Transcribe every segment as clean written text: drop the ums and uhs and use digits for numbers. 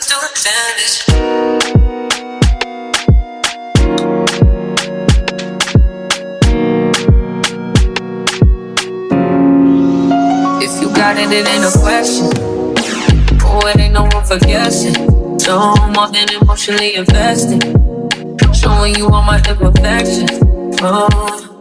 do damage. If you got it, it ain't no question. Oh, it ain't no room for guessing. No more than emotionally invested. Showing you all my imperfections. Oh.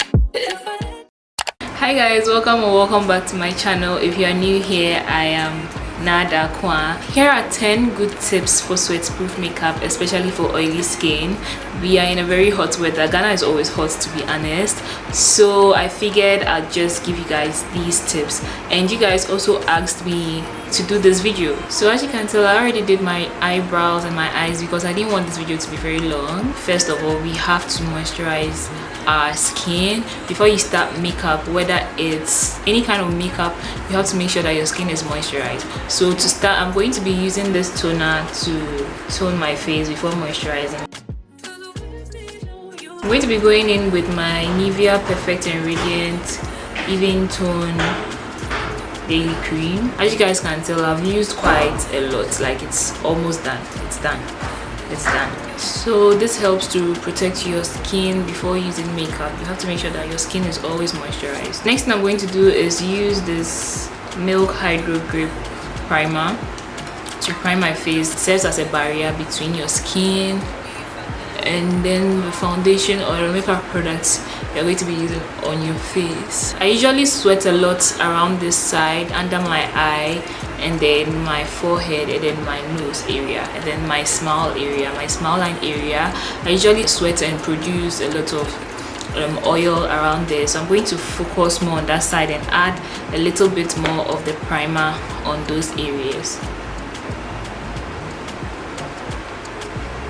Hi guys, welcome or welcome back to my channel. If you are new here, I am Naa Darkoa. Here are 10 good tips for sweat-proof makeup, especially for oily skin. We are in a very hot weather. Ghana is always hot, to be honest, so I figured I'd just give you guys these tips. And you guys also asked me to do this video, so as you can tell, I already did my eyebrows and my eyes because I didn't want this video to be very long. First of all, we have to moisturize our skin before you start makeup. Whether it's any kind of makeup, you have to make sure that your skin is moisturized. So to start, I'm going to be using this toner to tone my face before moisturizing. I'm going to be going in with my Nivea Perfect and Radiant Even Tone Daily Cream. As you guys can tell, I've used quite a lot. Like, it's almost done. It's done. So this helps to protect your skin before using makeup. You have to make sure that your skin is always moisturized. Next thing I'm going to do is use this Milk Hydro Grip primer to prime my face. It serves as a barrier between your skin and then the foundation or the makeup products you're going to be using on your face. I usually sweat a lot around this side, under my eye, and then my forehead, and then my nose area, and then my smile area, my smile line area. I usually sweat and produce a lot of oil around there, so I'm going to focus more on that side and add a little bit more of the primer on those areas.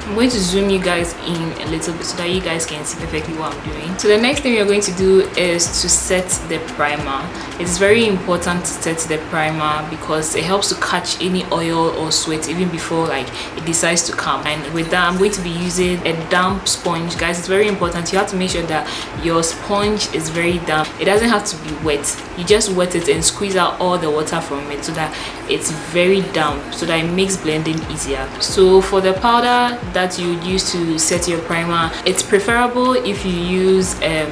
I'm going to zoom you guys in a little bit so that you guys can see perfectly what I'm doing. So the next thing we're going to do is to set the primer. It's very important to set the primer because it helps to catch any oil or sweat even before like it decides to come. And with that, I'm going to be using a damp sponge. Guys, it's very important. You have to make sure that your sponge is very damp. It doesn't have to be wet. You just wet it and squeeze out all the water from it so that it's very damp, so that it makes blending easier. So for the powder that you use to set your primer, it's preferable if you use a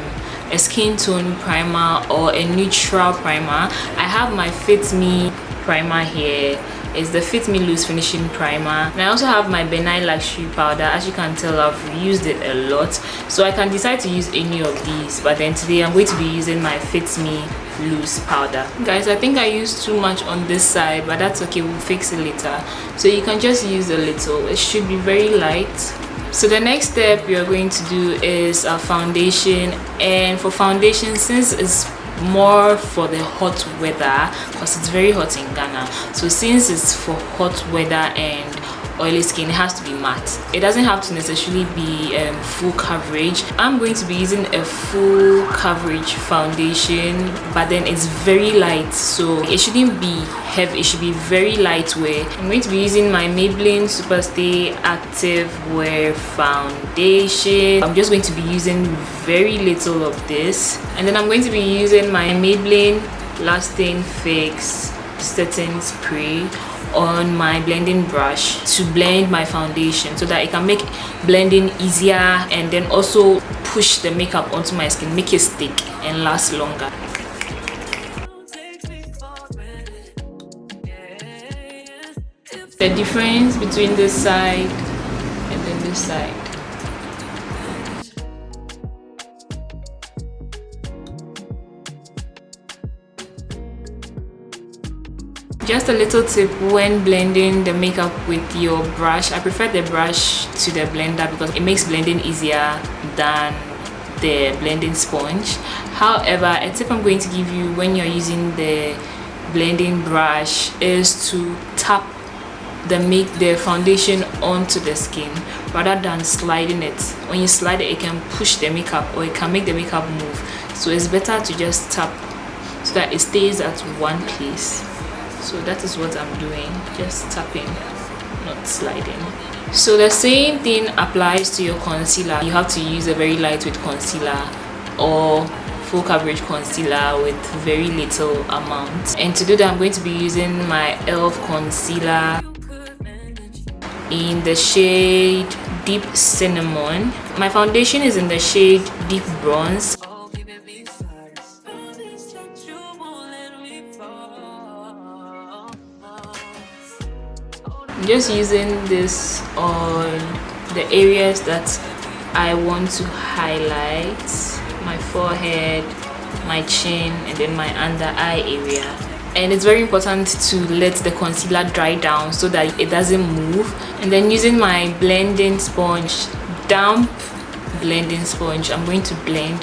skin tone primer or a neutral primer. I have my Fit Me primer here. It's the Fit Me Loose Finishing Primer, and I also have my Benign Luxury powder. As you can tell, I've used it a lot, so I can decide to use any of these, but then today I'm going to be using my Fit Me Loose powder. Guys, I think I used too much on this side, but that's okay, we'll fix it later. So you can just use a little. It should be very light. So the next step you're going to do is a foundation. And for foundation, since it's more for the hot weather, because it's very hot in Ghana, so since it's for hot weather and oily skin, it has to be matte. It doesn't have to necessarily be full coverage. I'm going to be using a full coverage foundation, but then it's very light, so it shouldn't be heavy. It should be very lightweight. I'm going to be using my Maybelline Superstay Active Wear foundation. I'm just going to be using very little of this, and then I'm going to be using my Maybelline Lasting Fix Setting Spray on my blending brush to blend my foundation so that it can make blending easier, and then also push the makeup onto my skin, make it stick and last longer. The difference between this side and then this side. Just a little tip when blending the makeup with your brush. I prefer the brush to the blender because it makes blending easier than the blending sponge. However, a tip I'm going to give you when you're using the blending brush is to tap the foundation onto the skin rather than sliding it. When you slide it, it can push the makeup or it can make the makeup move. So it's better to just tap so that it stays at one place. So that is what I'm doing, just tapping, not sliding. So the same thing applies to your concealer. You have to use a very lightweight concealer or full coverage concealer with very little amount. And to do that, I'm going to be using my e.l.f. concealer in the shade Deep Cinnamon. My foundation is in the shade Deep Bronze. I'm just using this on the areas that I want to highlight: my forehead, my chin, and then my under eye area. And it's very important to let the concealer dry down so that it doesn't move. And then using my blending sponge, damp blending sponge, I'm going to blend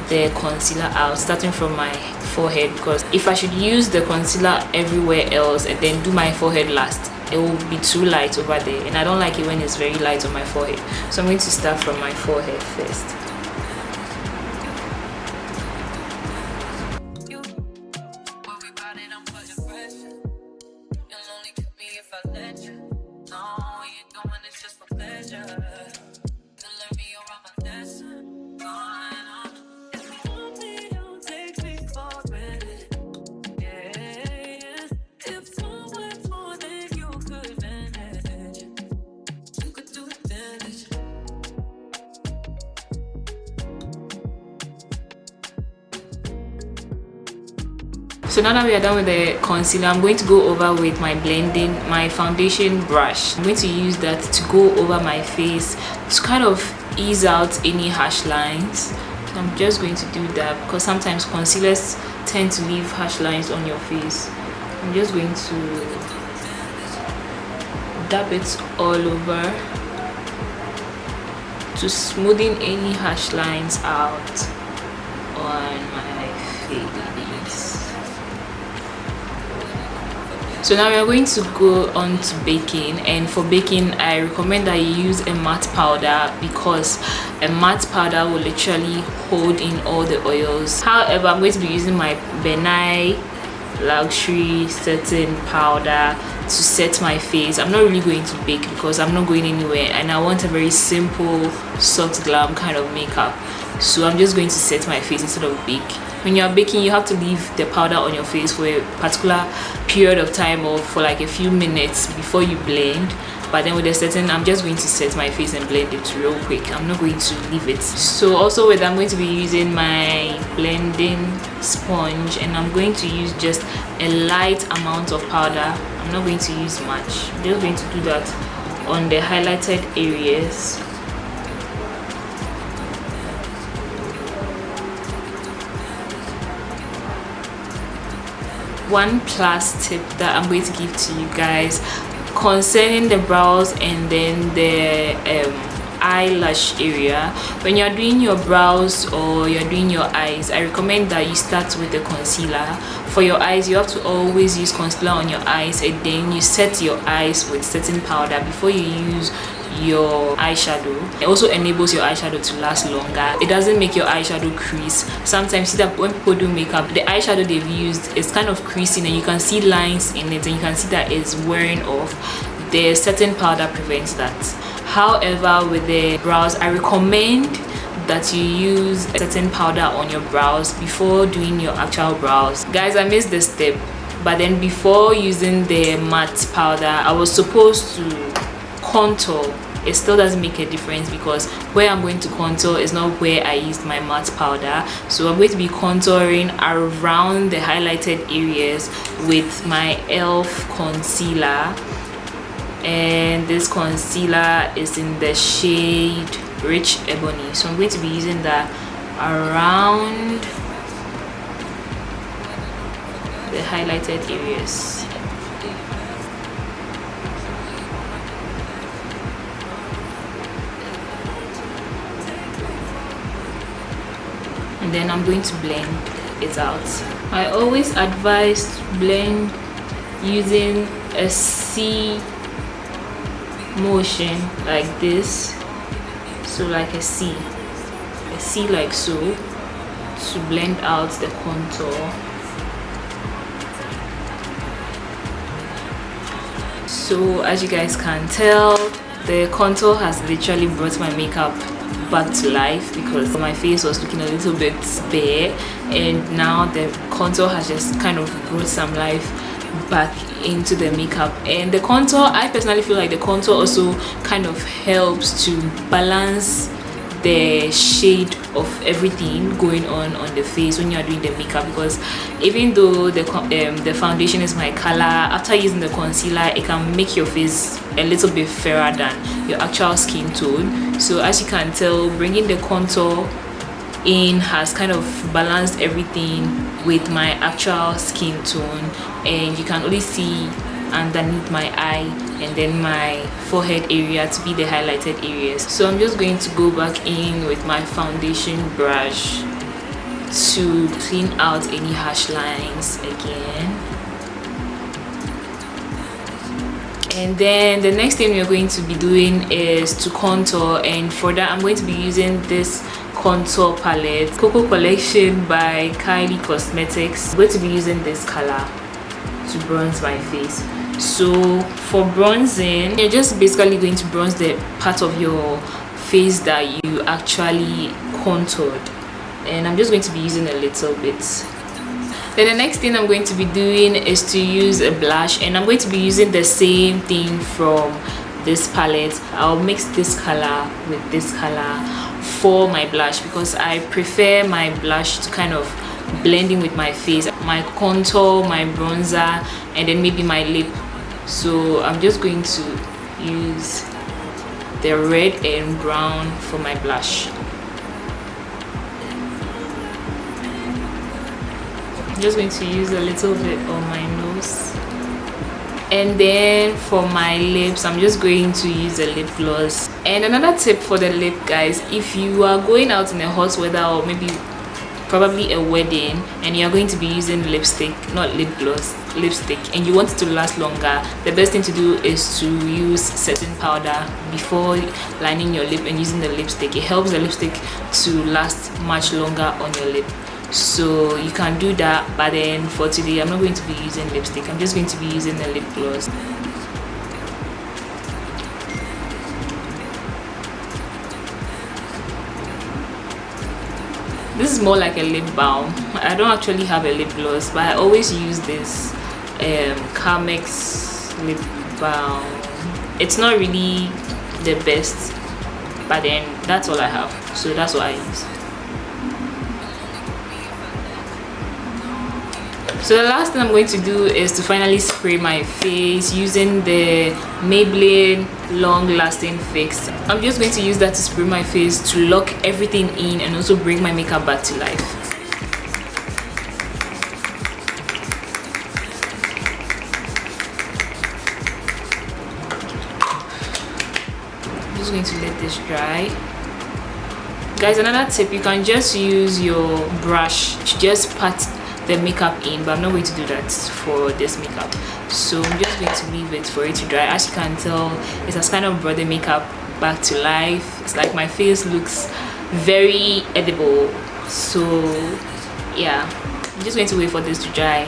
the concealer out, starting from my forehead, because if I should use the concealer everywhere else and then do my forehead last, it will be too light over there, and I don't like it when it's very light on my forehead. So I'm going to start from my forehead first. So now that we are done with the concealer, I'm going to go over with my foundation brush. I'm going to use that to go over my face to kind of ease out any harsh lines. So I'm just going to do that because sometimes concealers tend to leave harsh lines on your face. I'm just going to dab it all over to smoothen any harsh lines out on my face. So now we are going to go on to baking, and for baking I recommend that you use a matte powder because a matte powder will literally hold in all the oils. However, I'm going to be using my Benai Luxury Setting Powder to set my face. I'm not really going to bake because I'm not going anywhere and I want a very simple soft glam kind of makeup. So I'm just going to set my face instead of bake. When you're baking, you have to leave the powder on your face for a particular period of time or for like a few minutes before you blend. But then with the setting, I'm just going to set my face and blend it real quick. I'm not going to leave it. So also with, I'm going to be using my blending sponge and I'm going to use just a light amount of powder. I'm not going to use much. I'm just going to do that on the highlighted areas. One plus tip that I'm going to give to you guys concerning the brows and then the eyelash area: when you're doing your brows or you're doing your eyes, I recommend that you start with the concealer. For your eyes, you have to always use concealer on your eyes and then you set your eyes with setting powder before you use your eyeshadow. It also enables your eyeshadow to last longer. It doesn't make your eyeshadow crease. Sometimes see that when people do makeup, the eyeshadow they've used is kind of creasing and you can see lines in it and you can see that it's wearing off. The setting powder prevents that. However, with the brows, I recommend that you use a setting powder on your brows before doing your actual brows. Guys, I missed this step, but then before using the matte powder, I was supposed to contour. It still doesn't make a difference because where I'm going to contour is not where I used my matte powder. So I'm going to be contouring around the highlighted areas with my e.l.f. concealer, and this concealer is in the shade Rich Ebony. So I'm going to be using that around the highlighted areas. And then I'm going to blend it out. I always advise to blend using a C motion like this. So like a C like so, to blend out the contour. So as you guys can tell, the contour has literally brought my makeup back to life because my face was looking a little bit bare and now the contour has just kind of brought some life back into the makeup. And the contour, I personally feel like the contour also kind of helps to balance the shade of everything going on the face when you are doing the makeup, because even though the foundation is my color, after using the concealer it can make your face a little bit fairer than your actual skin tone. So as you can tell, bringing the contour in has kind of balanced everything with my actual skin tone, and you can only see underneath my eye and then my forehead area to be the highlighted areas. So I'm just going to go back in with my foundation brush to clean out any harsh lines again. And then the next thing we're going to be doing is to contour, and for that I'm going to be using this contour palette, Coco Collection by Kylie Cosmetics. I'm going to be using this color to bronze my face. So for bronzing, you're just basically going to bronze the part of your face that you actually contoured, and I'm just going to be using a little bit. Then the next thing I'm going to be doing is to use a blush, and I'm going to be using the same thing from this palette. I'll mix this color with this color for my blush because I prefer my blush to kind of blend in with my face, my contour, my bronzer, and then maybe my lip. So I'm just going to use the red and brown for my blush. I'm just going to use a little bit on my nose, and then for my lips I'm just going to use a lip gloss. And another tip for the lip, guys, if you are going out in a hot weather or maybe probably a wedding and you're going to be using lipstick, not lip gloss, lipstick, and you want it to last longer, the best thing to do is to use setting powder before lining your lip and using the lipstick. It helps the lipstick to last much longer on your lip. So you can do that, but then for today I'm not going to be using lipstick. I'm just going to be using the lip gloss. This is more like a lip balm. I don't actually have a lip gloss, but I always use this Carmex lip balm. It's not really the best, but then that's all I have, so that's what I use. So the last thing I'm going to do is to finally spray my face using the Maybelline Long Lasting Fix. I'm just going to use that to spray my face to lock everything in and also bring my makeup back to life. I'm just going to let this dry. Guys, another tip, you can just use your brush to just pat the makeup in, but I'm not going to do that for this makeup. So I'm just going to leave it for it to dry. As you can tell, it has kind of brought the makeup back to life. It's like my face looks very edible. So yeah, I'm just going to wait for this to dry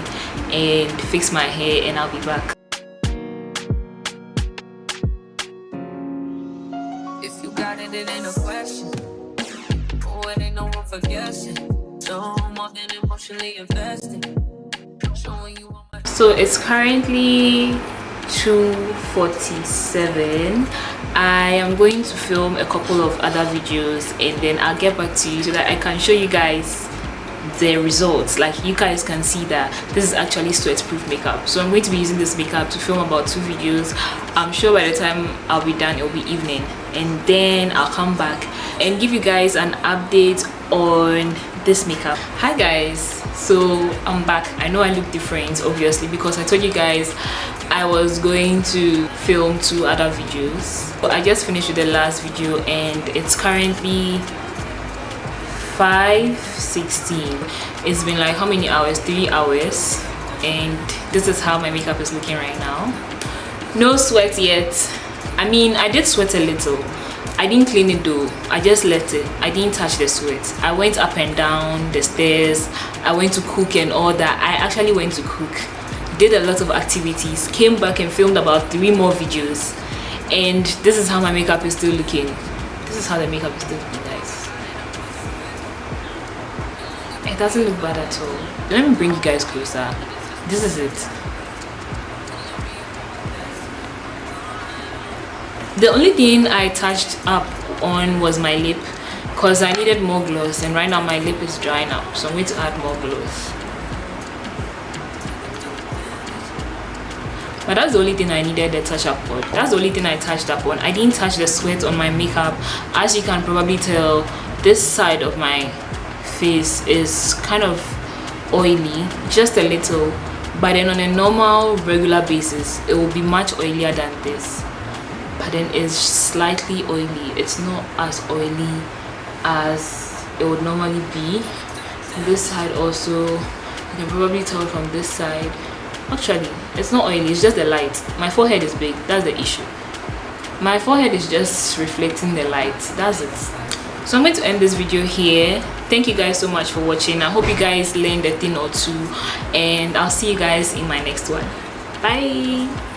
and fix my hair, and I'll be back. If you got it, it ain't a question. Oh, it ain't no room for guessing. No more than emotionally invested. Showing you all my. So it's currently 2:47. I am going to film a couple of other videos and then I'll get back to you so that I can show you guys the results. Like, you guys can see that this is actually sweat-proof makeup. So I'm going to be using this makeup to film about 2 videos. I'm sure by the time I'll be done, it'll be evening, and then I'll come back and give you guys an update on this makeup. Hi guys, so I'm back. I know I look different, obviously, because I told you guys I was going to film 2 other videos, but I just finished with the last video and it's currently 5:16. It's been like how many hours? 3 hours, and this is how my makeup is looking right now. No sweat yet. I mean, I did sweat a little. I didn't clean it though. I just left it. I didn't touch the sweat. I went up and down the stairs. I went to cook and all that. I actually went to cook, did a lot of activities, came back and filmed about 3 more videos, and this is how my makeup is still looking. This is how the makeup is still looking, guys. It doesn't look bad at all. Let me bring you guys closer. This is it. The only thing I touched up on was my lip, because I needed more gloss, and right now my lip is drying up, so I'm going to add more gloss. But that's the only thing I needed the touch up on. That's the only thing I touched up on. I didn't touch the sweat on my makeup. As you can probably tell, this side of my face is kind of oily, just a little, but then on a normal regular basis it will be much oilier than this, but then it's slightly oily. It's not as oily as it would normally be. This side also, you can probably tell from this side, actually it's not oily, it's just the light. My forehead is big, that's the issue. My forehead is just reflecting the light, that's it. So I'm going to end this video here. Thank you guys so much for watching. I hope you guys learned a thing or two, and I'll see you guys in my next one. Bye.